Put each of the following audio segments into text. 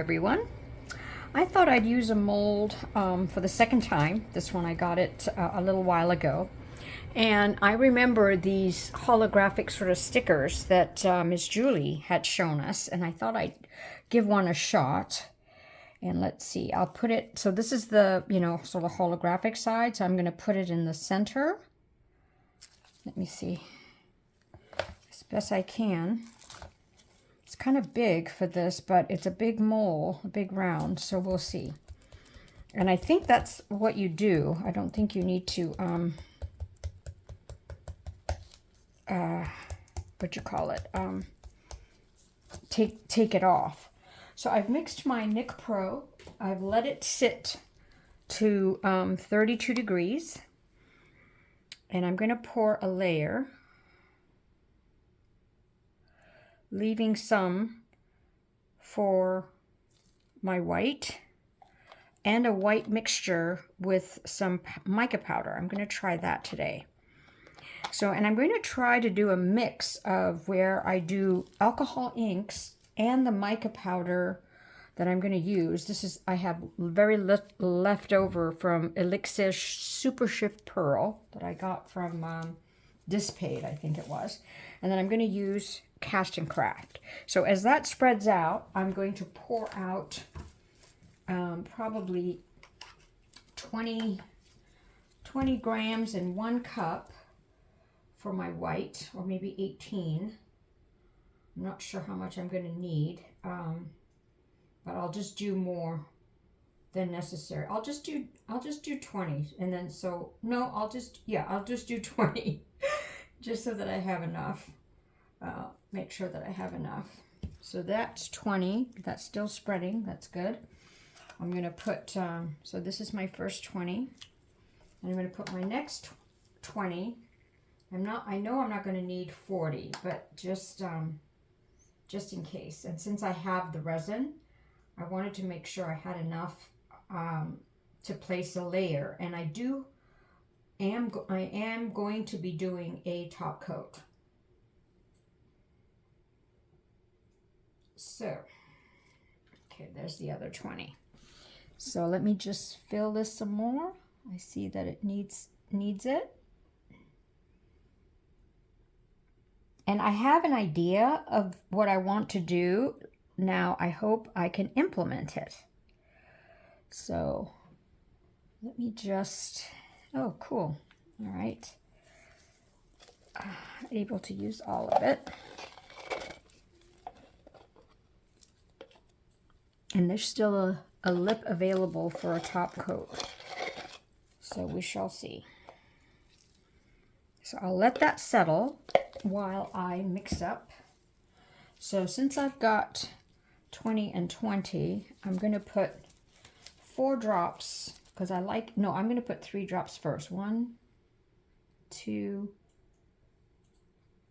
everyone. I thought I'd use a mold for the second time. This one I got it a little while ago. And I remember these holographic sort of stickers that Miss Julie had shown us, and I thought I'd give one a shot. And let's see, I'll put it, so this is the, sort of holographic side, so I'm going to put it in the center. Let me see, as best I can. It's kind of big for this, but it's a big mole, a big round, so we'll see. And I think that's what you do. I don't think you need to, take it off. So I've mixed my NicPro. I've let it sit to 32 degrees. And I'm going to pour a layer, leaving some for my white and a white mixture with some mica powder. I'm going to try that today. So, and I'm going to try to do a mix of where I do alcohol inks and the mica powder that I'm going to use. This is, I have very left over from Elixir Super Shift Pearl that I got from Dispade, I think it was. And then I'm going to use CastinCraft. So as that spreads out, I'm going to pour out probably 20 grams in 1 cup for my white, or maybe 18. I'm not sure how much I'm going to need, but I'll just do more than necessary. I'll just do 20, and then I'll just do 20, just so that I have enough. Make sure that I have enough. So that's 20. That's still spreading. That's good. I'm going to put. So this is my first 20, and I'm going to put my next 20. I know I'm not going to need 40, but just in case. And since I have the resin, I wanted to make sure I had enough to place a layer. And I am going to be doing a top coat. So, okay, there's the other 20. So let me just fill this some more. I see that it needs it. And I have an idea of what I want to do. Now I hope I can implement it. So let me just, oh, cool. All right. Able to use all of it. And there's still a lip available for a top coat. So we shall see. So I'll let that settle while I mix up. So since I've got 20 and 20, I'm going to put 4 drops, because I'm going to put 3 drops first. 1, 2,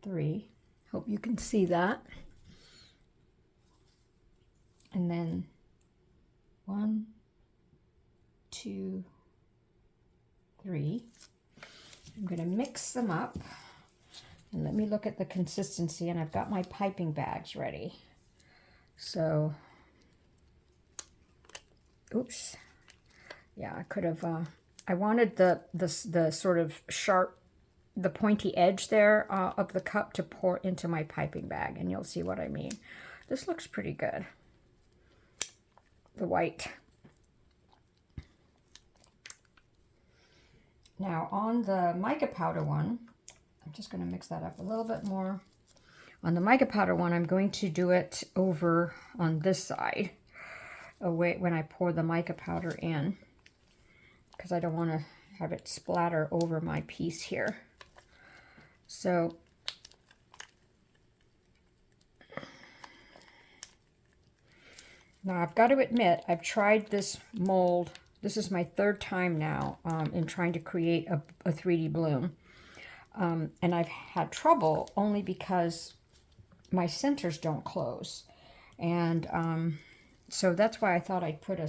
3. Hope you can see that. And then 1, 2, 3. I'm going to mix them up. And let me look at the consistency, and I've got my piping bags ready. So, oops. Yeah, I could have, I wanted the sort of sharp, the pointy edge there of the cup to pour into my piping bag, and you'll see what I mean. This looks pretty good. The white. Now on the mica powder one, I'm just going to mix that up a little bit more. On the mica powder one, I'm going to do it over on this side, away when I pour the mica powder in, because I don't want to have it splatter over my piece here. So now I've got to admit, I've tried this mold. This is my 3rd time now in trying to create a 3D bloom. And I've had trouble only because my centers don't close. And so that's why I thought I'd put a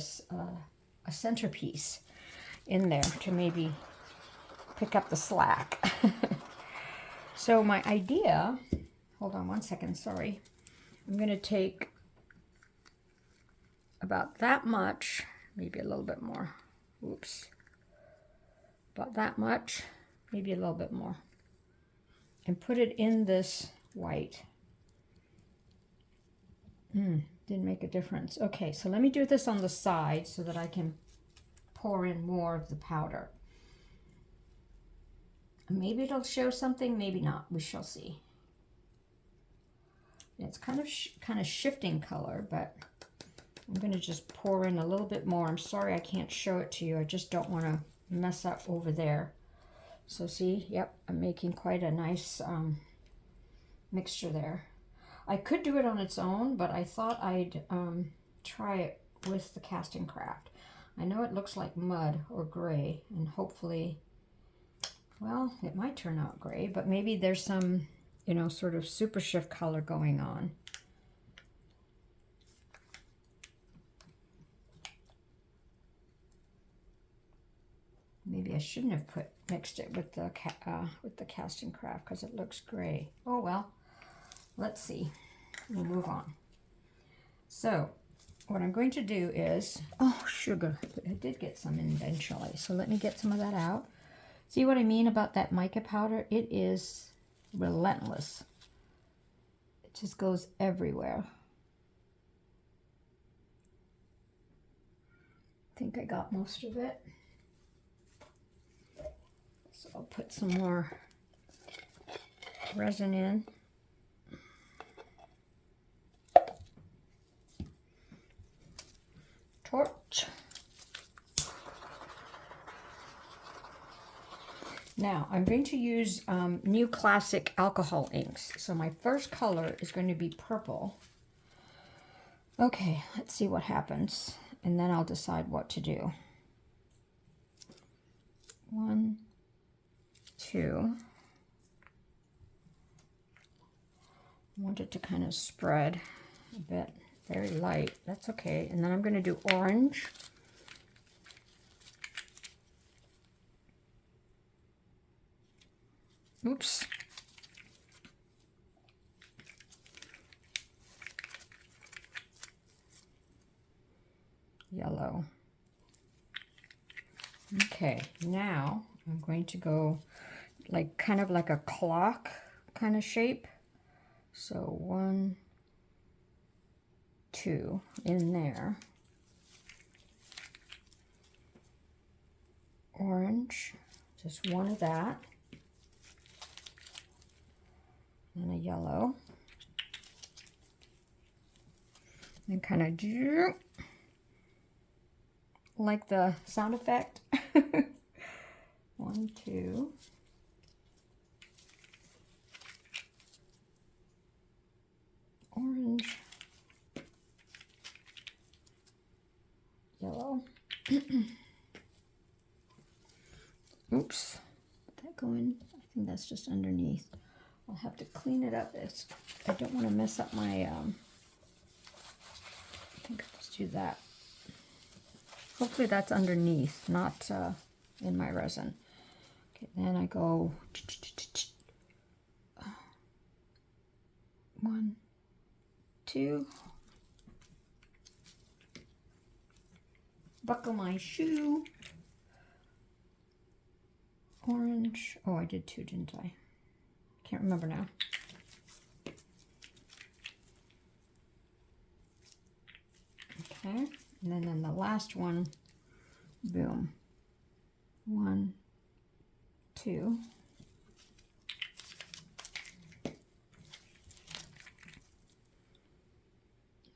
centerpiece in there to maybe pick up the slack. So my idea, hold on one second, sorry. I'm going to take about that much, maybe a little bit more. Oops. About that much, maybe a little bit more. And put it in this white. Didn't make a difference. Okay, so let me do this on the side so that I can pour in more of the powder. Maybe it'll show something, maybe not. We shall see. It's kind of shifting color, but I'm going to just pour in a little bit more. I'm sorry I can't show it to you. I just don't want to mess up over there. So see, yep, I'm making quite a nice mixture there. I could do it on its own, but I thought I'd try it with the CastinCraft. I know it looks like mud or gray, and hopefully, well, it might turn out gray, but maybe there's some, you know, sort of super shift color going on. Maybe I shouldn't have mixed it with the CastinCraft because it looks gray. Oh well, let's see. We'll move on. So what I'm going to do is, oh sugar, I did get some in eventually. So let me get some of that out. See what I mean about that mica powder? It is relentless. It just goes everywhere. I think I got most of it. So I'll put some more resin in. Torch. Now I'm going to use New Classic alcohol inks. So my first color is going to be purple. Okay, let's see what happens, and then I'll decide what to do. 1, 2. I want it to kind of spread a bit, very light. That's okay. And then I'm going to do orange. Oops. Yellow. Okay, now I'm going to go like kind of like a clock kind of shape. So 1, 2 in there. Orange, just one of that. And a yellow. And kind of like the sound effect. 1, 2. Orange. Yellow. Oops. Did that go in? I think that's just underneath. I'll have to clean it up. I don't want to mess up my, I think I'll just do that. Hopefully that's underneath, not in my resin. Okay, then I go 1, 2. Buckle my shoe. Orange. Oh, I did 2, didn't I? Can't remember now. Okay, and then the last one, boom. 1, 2.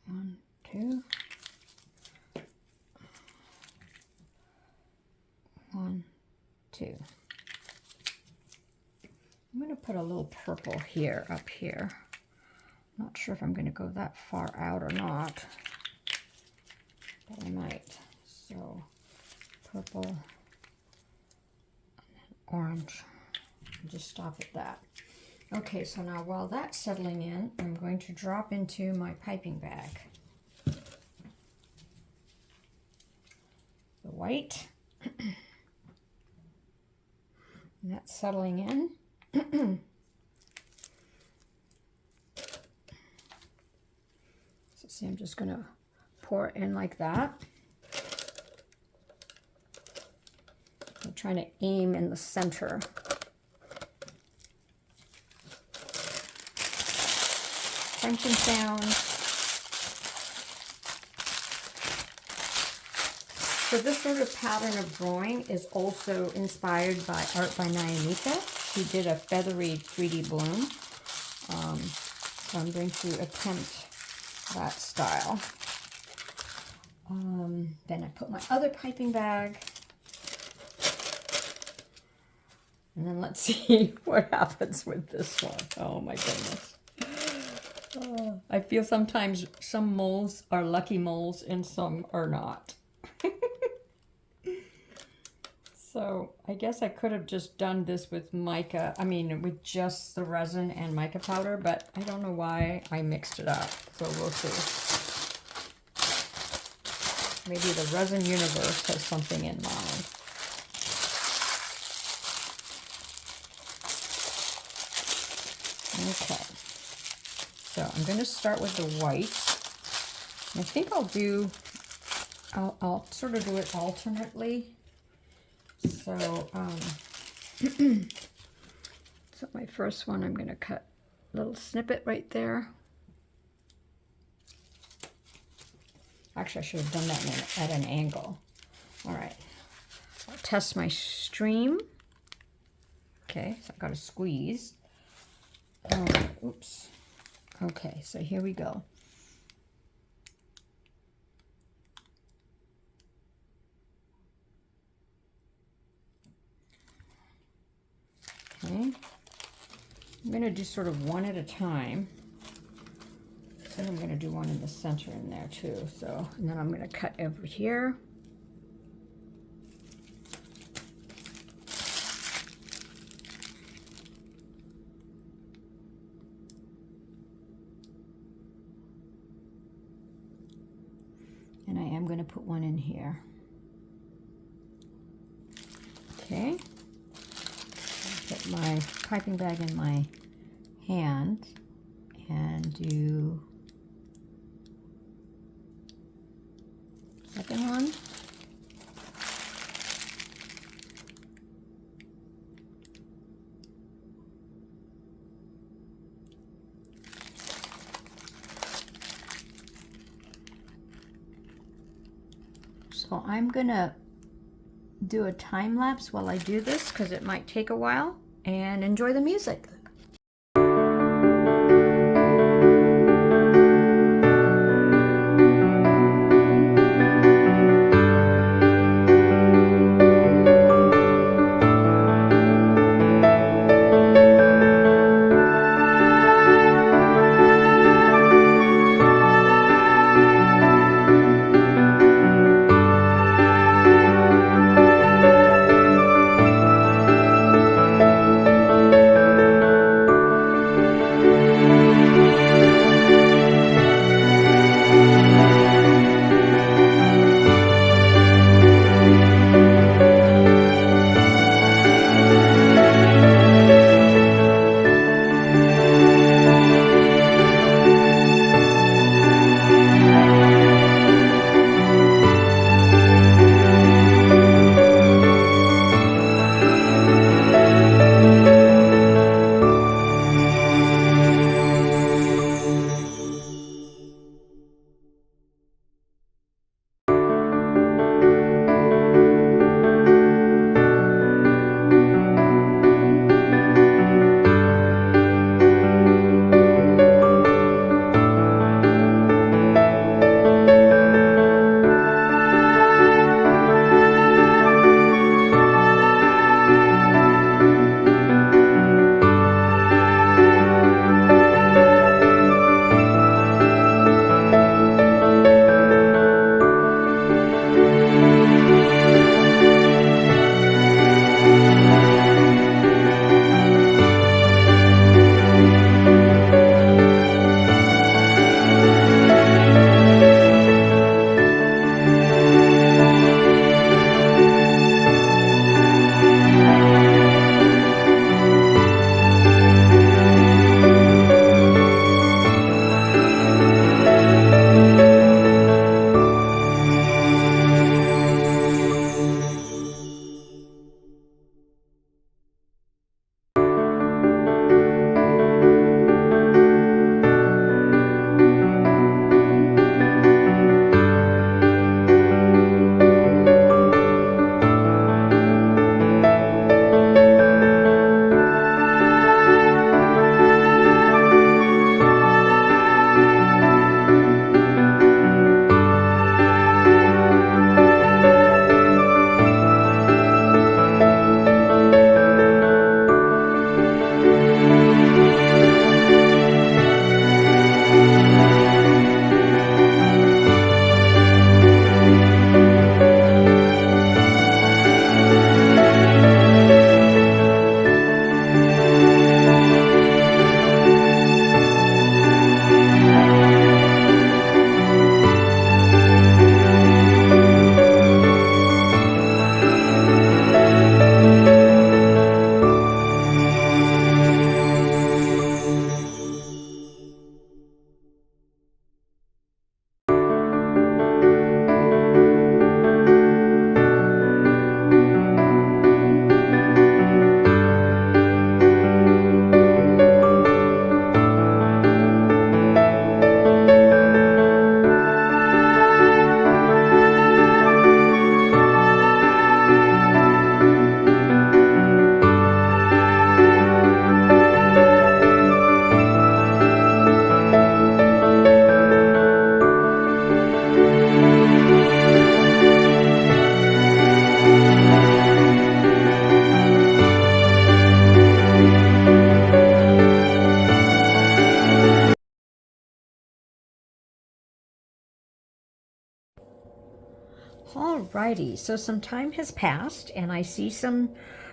1, 2. 1, 2. I'm going to put a little purple here, up here. Not sure if I'm going to go that far out or not, but I might. So purple, and then orange. I'll just stop at that. Okay, so now while that's settling in, I'm going to drop into my piping bag the white. And that's settling in. So see, I'm just going to pour it in like that. I'm trying to aim in the center. Crunching sounds. So this sort of pattern of drawing is also inspired by art by Nyamika. She did a feathery 3D bloom. So I'm going to attempt that style. Then I put my other piping bag. And then let's see what happens with this one. Oh my goodness. I feel sometimes some moles are lucky moles and some are not. So I guess I could have just done this with mica, with just the resin and mica powder, but I don't know why I mixed it up. So we'll see. Maybe the resin universe has something in mind. Okay. So I'm going to start with the white. I think I'll sort of do it alternately. So, so my first one, I'm going to cut a little snippet right there. Actually, I should have done that at an angle. All right. I'll test my stream. Okay, so I've got to squeeze. Oops. Okay, so here we go. Okay. I'm going to do sort of one at a time. And I'm going to do one in the center in there too. So, and then I'm going to cut over here. And I am going to put one in here. Okay. Put my piping bag in my hand and do second one. So I'm gonna do a time lapse while I do this because it might take a while, and enjoy the music. Alrighty, so some time has passed and I see some,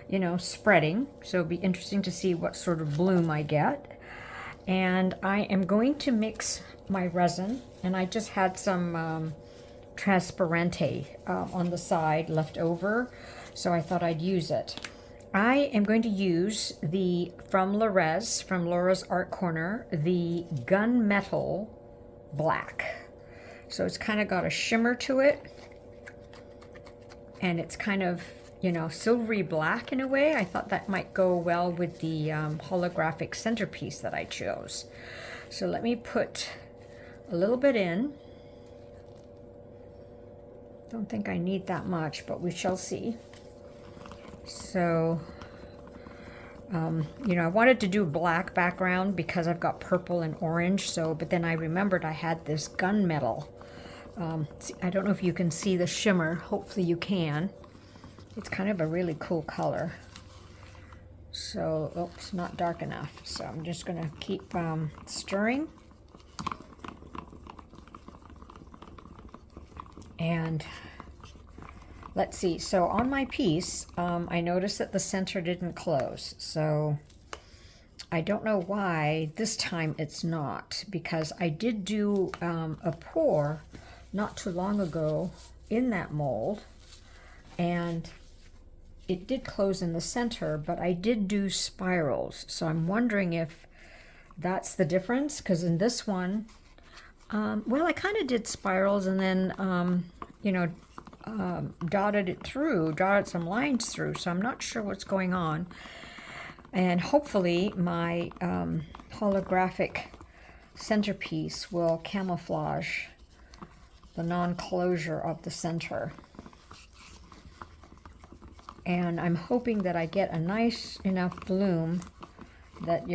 you know, spreading. So it'll be interesting to see what sort of bloom I get. And I am going to mix my resin, and I just had some transparente on the side left over, so I thought I'd use it. I am going to use the, from Laura's Art Corner, the Gunmetal Black. So it's kind of got a shimmer to it, and it's kind of, you know, silvery black in a way. I thought that might go well with the holographic centerpiece that I chose. So let me put a little bit in. Don't think I need that much, but we shall see. So, you know, I wanted to do a black background because I've got purple and orange. So, but then I remembered I had this gunmetal. I don't know if you can see the shimmer. Hopefully you can. It's kind of a really cool color. So, oops, not dark enough. So I'm just going to keep stirring. And let's see. So on my piece, I noticed that the center didn't close. So I don't know why this time it's not, because I did do a pour not too long ago in that mold, and it did close in the center, but I did do spirals. So I'm wondering if that's the difference, because in this one, well, I kind of did spirals and then, you know, dotted some lines through. So I'm not sure what's going on. And hopefully my holographic centerpiece will camouflage the non-closure of the center. And I'm hoping that I get a nice enough bloom that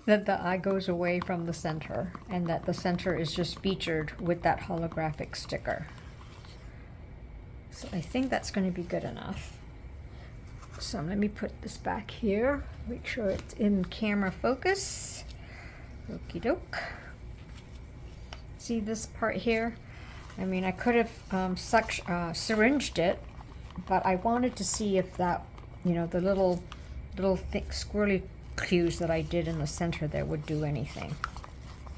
that the eye goes away from the center, and that the center is just featured with that holographic sticker. So I think that's going to be good enough. So let me put this back here, make sure it's in camera focus. Okie doke. See this part here? I mean, I could have syringed it, but I wanted to see if that, you know, the little thick squirrely cues that I did in the center there would do anything,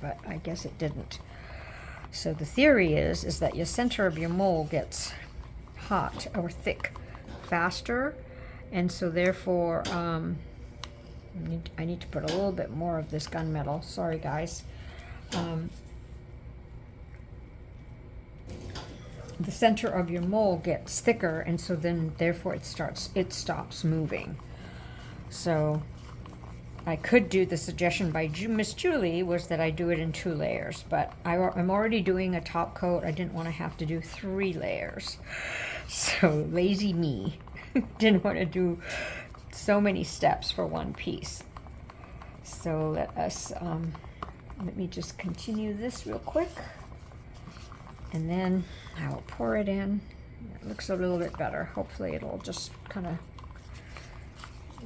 but I guess it didn't. So the theory is that your center of your mold gets hot or thick faster, and so therefore I need to put a little bit more of this gunmetal. Sorry guys. The center of your mold gets thicker, and so then therefore it stops moving. So I could do, the suggestion by Miss Julie was that I do it in 2 layers, but I'm already doing a top coat. I didn't want to have to do 3 layers. So lazy me. Didn't want to do so many steps for one piece. So let me just continue this real quick, and then I will pour it in. It looks a little bit better. Hopefully it'll just kind of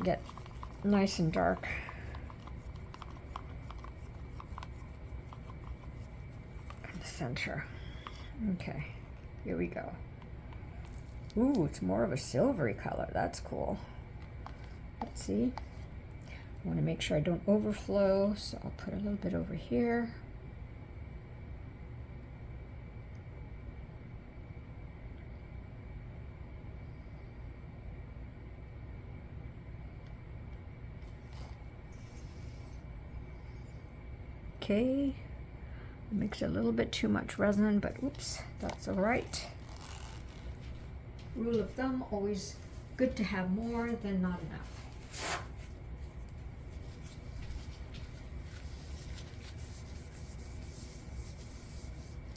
get nice and dark. In the center. Okay, here we go. Ooh, it's more of a silvery color. That's cool. Let's see. I want to make sure I don't overflow, so I'll put a little bit over here. Okay, I mixed a little bit too much resin, but oops, that's all right. Rule of thumb, always good to have more than not enough.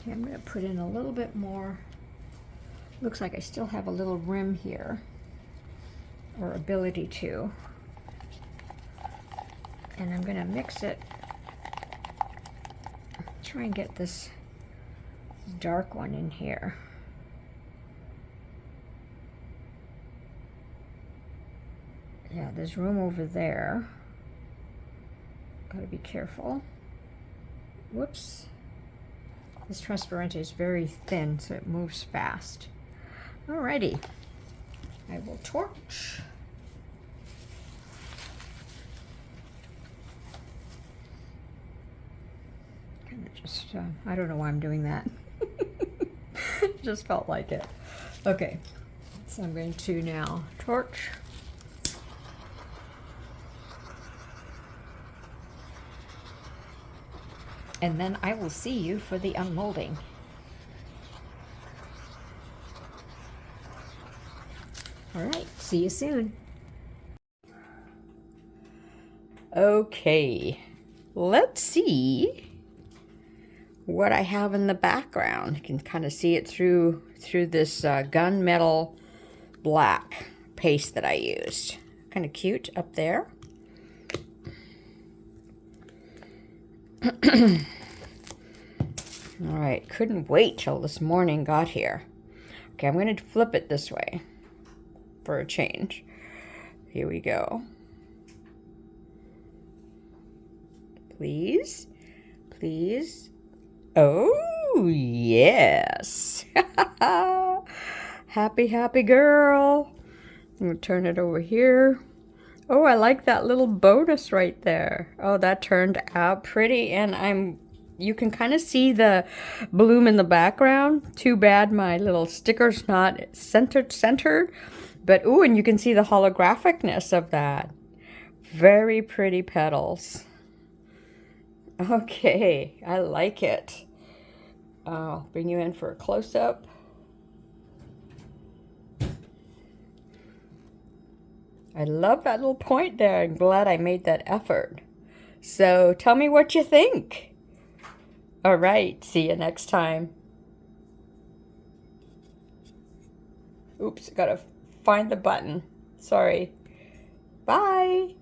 Okay, I'm going to put in a little bit more. Looks like I still have a little rim here, or ability to. And I'm going to mix it. Try and get this dark one in here. Yeah, there's room over there. Gotta be careful. Whoops. This transparent is very thin, so it moves fast. Alrighty, I will torch. Kind of just, I don't know why I'm doing that. Just felt like it. Okay, so I'm going to now torch. And then I will see you for the unmolding. All right, see you soon. Okay, let's see what I have in the background. You can kind of see it through this gunmetal black paste that I used. Kind of cute up there. All right, couldn't wait till this morning got here. Okay, I'm going to flip it this way for a change. Here we go. Please, please. Oh, yes. Happy, happy girl. I'm going to turn it over here. Oh, I like that little bonus right there. Oh, that turned out pretty, and you can kind of see the bloom in the background. Too bad my little sticker's not centered, but ooh, and you can see the holographicness of that. Very pretty petals. Okay, I like it. I'll bring you in for a close-up. I love that little point there. I'm glad I made that effort. So tell me what you think. All right, see you next time. Oops, gotta find the button. Sorry. Bye.